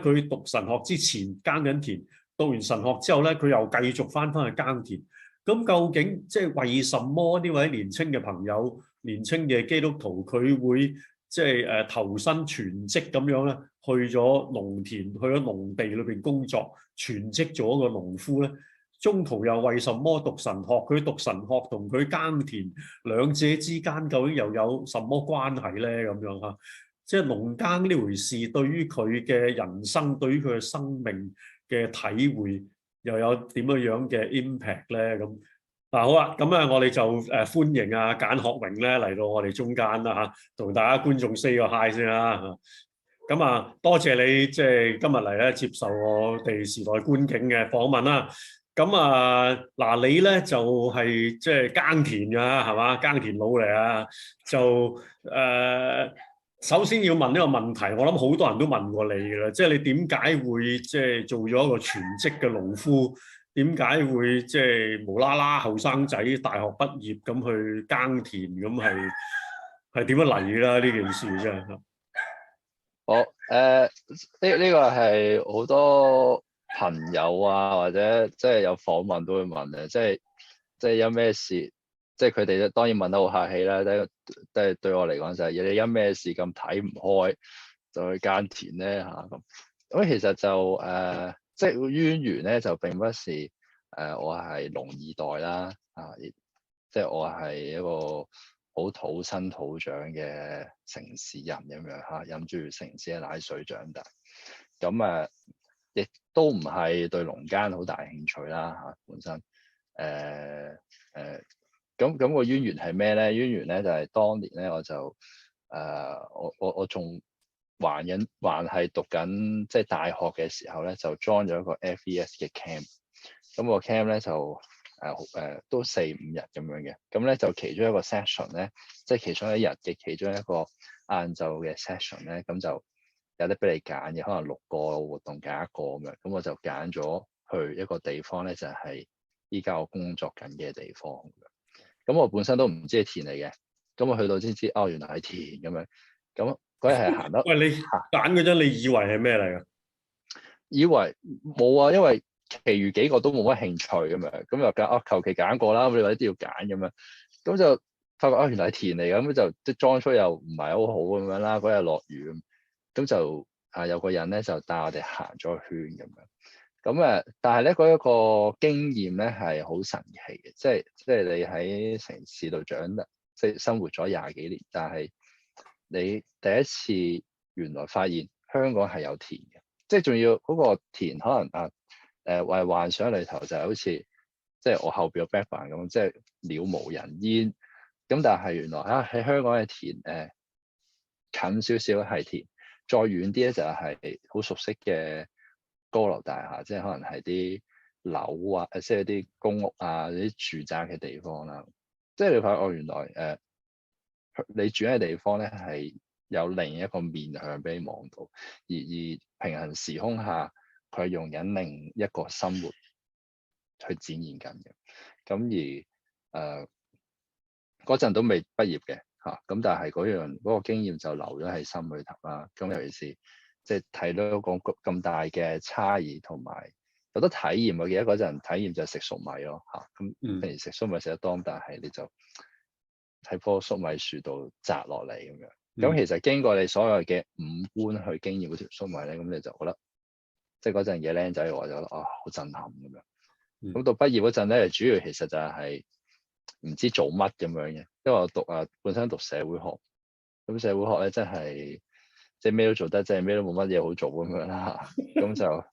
佢讀神學之前耕緊田，讀完神學之後咧，佢又繼續翻去耕田。咁究竟即係為什麼呢位年青嘅朋友、年青嘅基督徒，佢會即係投身全職咁樣咧，去咗農田、去咗農地裏邊工作，全職做一個農夫咧？中途又為什麼讀神學？佢讀神學同佢耕田兩者之間究竟又有什麼關係咧？咁樣嚇，即係農耕呢回事，對於佢嘅人生，對於佢嘅生命嘅體會，又有點樣嘅 impact 咧？咁好啊，咁啊，我哋就歡迎啊簡學榮咧嚟到我哋中間啦嚇，同大家觀眾 say 個 hi 先啦。咁啊，多謝你即係今日嚟咧接受我哋時代觀景嘅訪問啦。咁啊，嗱，你咧就係即係耕田㗎，係嘛？耕田佬嚟啊，就首先要問呢個問題，我諗好多人都問過你㗎啦，即係你點解會即係做咗一個全職嘅農夫？點解會即係無啦啦後生仔大學畢業咁去耕田？咁係點樣嚟㗎啦？呢件事真係。好，呢個係好多朋友啊，或者即係有訪問都會問嘅，即係有咩事，即係佢哋當然問得好客氣啦。即係對我嚟講就係你因咩事咁睇唔開就去耕田咧嚇咁。咁其實就即係淵源咧就並不是我係農二代啦即係我係一個好土生土長嘅城市人咁樣嚇，飲住城市嘅奶水長大。咁亦都唔係對農耕好大興趣啦嚇，本身咁個淵源係咩咧？淵源咧就係當年咧我就我仲還係讀緊即係大學嘅時候咧，就 join 咗一個 FES 嘅 camp。咁個 camp 咧就都4-5日咁樣嘅。咁咧就其中一個 session 咧，即係其中一日嘅其中一個晏晝嘅 session 咧，咁就有得俾你揀嘅，可能6個活動揀一個咁樣。咁我就揀咗去一個地方咧，就係依家我工作緊嘅地方。咁我本身都唔知係田嚟嘅，咁我去到先知原來係田咁樣。咁嗰日係行得。喂，你揀嗰陣，你以為係咩嚟㗎？以為冇啊，因為其餘幾個都冇乜興趣咁樣，咁又揀求其揀個啦，咁你話一定要揀咁樣，咁就發覺原來係田嚟嘅，咁就即係裝出又唔係好好咁樣啦。嗰日落雨咁就有個人咧就帶我哋行咗個圈咁樣。咁但係咧嗰一個經驗咧係好神奇嘅，即係你喺城市度長大，即係生活咗20幾年，但係你第一次原來發現香港係有田嘅，即係仲要嗰個田可能幻想裏頭就係好似即係我後邊個 background 咁，即係了無人煙。咁但係原來喺香港嘅田近少少係田，再遠啲咧就係好熟悉嘅高樓大廈，即係可能係啲樓啊，即係啲公屋啊，啲住宅嘅地方啦。即係你發覺原來你住嘅地方咧係有另一個面向俾你望到，而平行時空下佢係用緊另一個生活去展現緊嘅。咁而嗰陣都未畢業嘅咁但係嗰個經驗就留咗喺心裏頭啦。咁尤其是即係睇到咁大嘅差異，同埋有得體驗。我記得嗰陣體驗就係食粟米咯咁平時食粟米食得多，但係你就喺棵粟米樹度摘落嚟咁樣。咁其實經過你所有嘅五官去經驗嗰條粟米咧，咁你就覺得即係嗰陣嘅僆仔我就覺得好震撼咁樣。咁到畢業嗰陣咧，主要其實就係唔知做乜咁樣嘅，因為我本身讀社會學，咁社會學咧真係即係咩都做得，即係咩都冇乜嘢好做咁樣啦。咁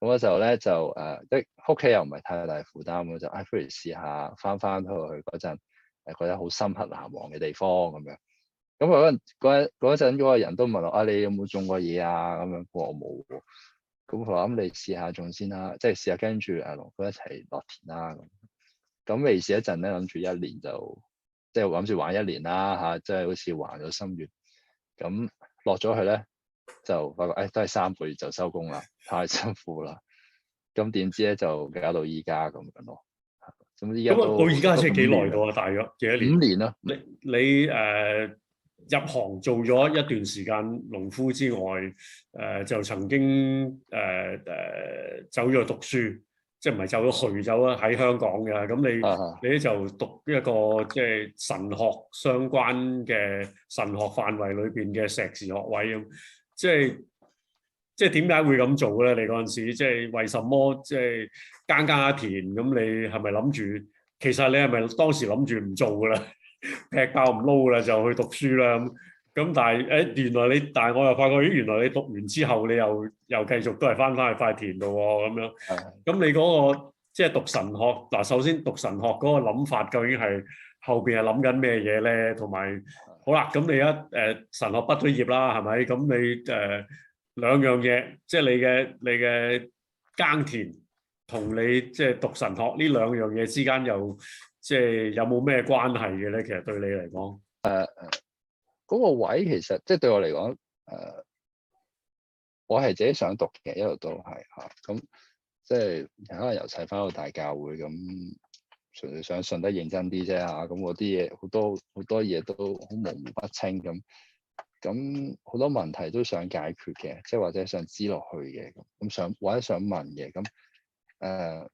嗰時候咧就即屋企又唔係太大負擔，咁就不如試下翻去嗰陣覺得好深刻難忘嘅地方咁樣。咁嗰陣嗰個人都問我你有冇種過嘢啊？咁樣我冇喎。咁佢話咁你試下種先啦，即係試下跟住農夫一齊落田啦。咁未試一陣咧，諗住1年就即係諗住玩1年啦即係好似還咗心願。咁落咗去咧就發覺都係3個月就收工啦，太辛苦啦。咁點知咧就搞到依家咁樣咯。咁依家到而家即係幾耐到啊？大約幾多年？5年啦。你入行做咗一段時間農夫之外，就曾經走咗去讀書，即係唔係走咗去走啊喺香港嘅。咁你咧就讀一個即係神學相關嘅神學範圍裏邊嘅碩士學位咁，即係點解會咁做咧？你嗰陣時即係為什麼即係耕耕一田咁？你係咪諗住？其實你係咪當時諗住唔做噶啦？劈炮唔撈啦，就去讀書啦咁。但係原來你，但係我又發覺，咦，原來你讀完之後，你又繼續都係翻去塊田度喎咁樣。咁你嗰個即係讀神學嗱，首先讀神學嗰個諗法，究竟係後邊係諗緊咩嘢咧？同埋好啦，咁你神學畢咗業啦，係咪？咁你兩樣嘢，即係你嘅耕田同你即係讀神學呢兩樣嘢之間又即係有冇咩關係嘅咧？其實對你嚟講，嗰個位其實即係對我嚟講，我係自己想讀嘅，一路都係嚇。咁即係可能由細翻到大教會咁，純粹想信得認真啲啫嚇。咁嗰啲嘢好多嘢都好模糊不清咁好多問題都想解決嘅，即係或者想知落去嘅咁或者想問嘅咁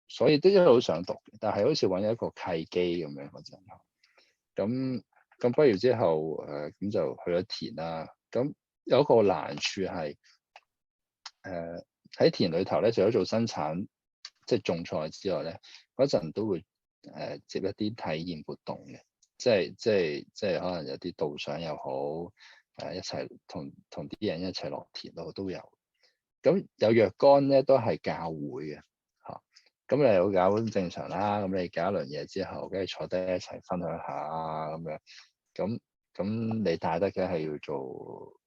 所以都一路想讀嘅，但係好似揾一個契機咁樣嗰陣咁畢業之後咁就去咗田啦。咁有一個難處係喺田裏頭咧，除咗做生產即係種菜之外咧，嗰陣都會接一啲體驗活動嘅。即係可能有啲導賞又好，一齊同啲人一齊落田都有。咁有若干咧都係教會嘅嚇，咁你有搞正常啦。咁你搞一輪嘢之後，跟住坐低一齊分享下咁樣。咁你帶得嘅係要做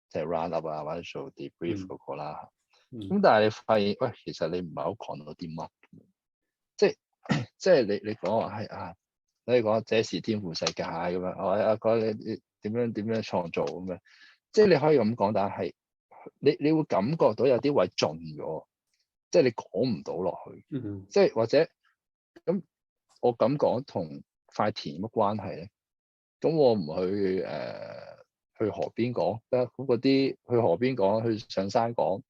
即係 round up 啊，或者做 debrief 嗰個啦。咁但係你發現喂，其實你唔係好講到啲乜，即係你講話係啊。你講這是天父世界咁樣，我講你點樣創造咁樣，即係你可以咁講，但係你會感覺到有啲位盡咗，即係你講唔到落去，即係或者咁我咁講同塊田乜關係咧？咁我唔去河邊講，咁嗰啲去河邊講，去上山講，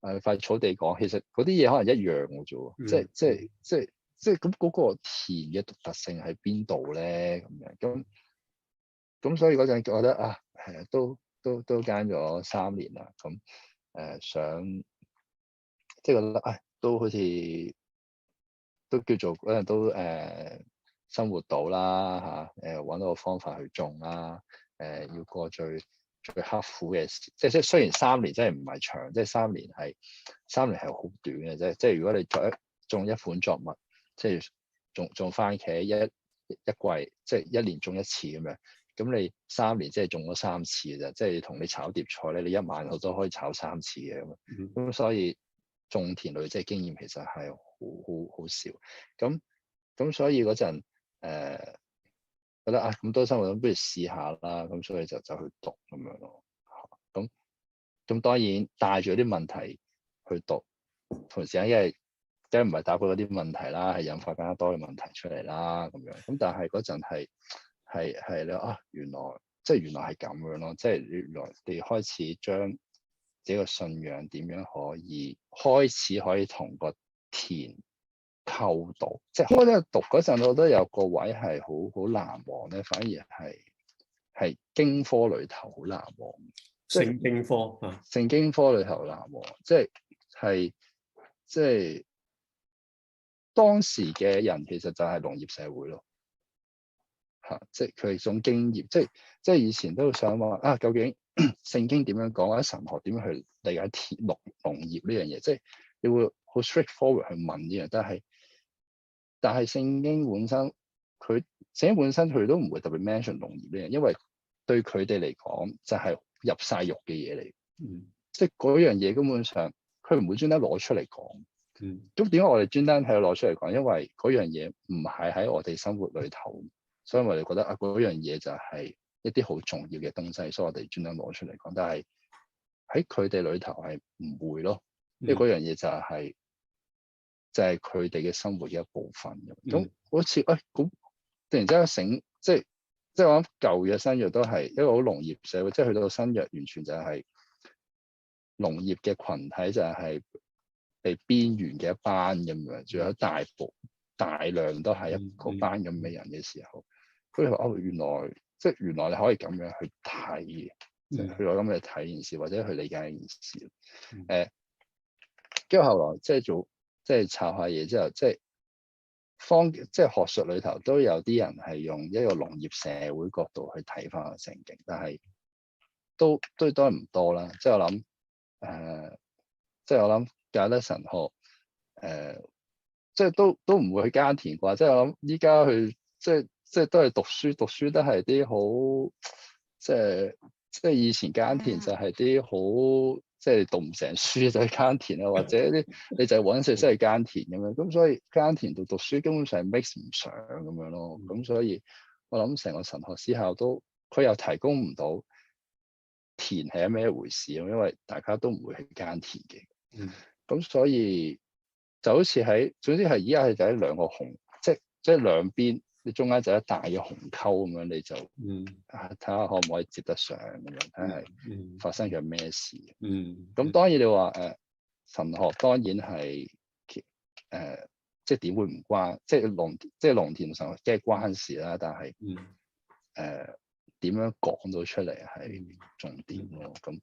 塊草地講，其實嗰啲嘢可能一樣嘅啫，即係咁嗰個田嘅獨特性喺邊度咧？咁樣咁所以嗰陣覺得啊，都耕咗3年啦。咁想即係覺得都好似都叫做嗰陣都生活到啦嚇，揾到個方法去種啦。要過最刻苦嘅事，即係雖然3年真係唔係長，即係3年係好短嘅啫。即係如果你種一款作物，即係種番茄一季，即係1年種1次咁樣。咁你3年即係種咗3次嘅啫。即係同你炒碟菜咧，你1晚都可以炒3次嘅咁。咁所以種田類即係經驗其實係好少。咁所以嗰陣覺得咁多生活咁，不如試下啦。咁所以就去讀咁樣咯。咁當然帶住啲問題去讀，同時間因為梗係唔係答佢嗰啲問題啦，係引發更加多嘅問題出嚟啦咁樣。咁但係嗰陣係你原來係咁樣咯。即係原來你開始將自己個信仰點樣開始可以同個田溝到。即係我咧讀嗰陣，我覺得有個位係好難忘咧，反而係經科裏頭好難忘。聖經科聖經科裏頭難忘，即係當時嘅人其實就係農業社會咯嚇。即係佢種經驗，即係以前都想話究竟聖經點樣講，或者神學點樣去理解農業呢樣嘢？即係你會好 straightforward 去問呢樣，但係聖經本身佢都唔會特別 mention 農業呢樣，因為對佢哋嚟講就係入晒肉嘅嘢嚟。即係嗰樣嘢根本上佢唔會專登攞出嚟講。咁點解我哋專登係攞出嚟講？因為嗰樣嘢唔係喺我哋生活裏頭，所以我哋覺得嗰樣嘢就係一啲好重要嘅東西，所以我哋專登攞出嚟講。但係喺佢哋裏頭係唔會咯，因為嗰樣嘢就係佢哋嘅生活嘅一部分。咁好似咁突然之間醒，即係即係我諗舊約新約都係一個好農業社會，即係去到新約完全就係農業嘅群體就係被邊緣嘅一班咁樣，仲有大量都係一個班咁嘅人嘅時候，佢哋話哦原來你可以咁樣去睇嘅，即係去咁去睇件事或者去理解件事。跟住後來即係查下嘢之後，即係學術裏頭都有啲人係用一個農業社會角度去睇翻個聖經，但係都係唔多啦。即係我諗即係我諗教得神學即係都唔會去耕田啩。即係我諗依家去即係都係讀書都係啲好即係以前耕田就係啲好。即係讀唔成書就去耕田啊，或者啲你就係揾食先去耕田咁樣，咁所以耕田讀書根本上係 mix 唔上咁樣咯。咁所以我諗成個神學思考都佢又提供唔到田係咩一回事，因為大家都唔會去耕田嘅。咁所以就好似總之係依家係就喺兩個洪，即係兩邊。你中間就一大嘅鴻溝咁樣，你就睇下可唔可以接得上咁樣，睇下發生緊咩事。咁當然你話神學當然係即係點會唔關？即係農田神學即係關事啦，但係點樣講到出嚟係重點咯。咁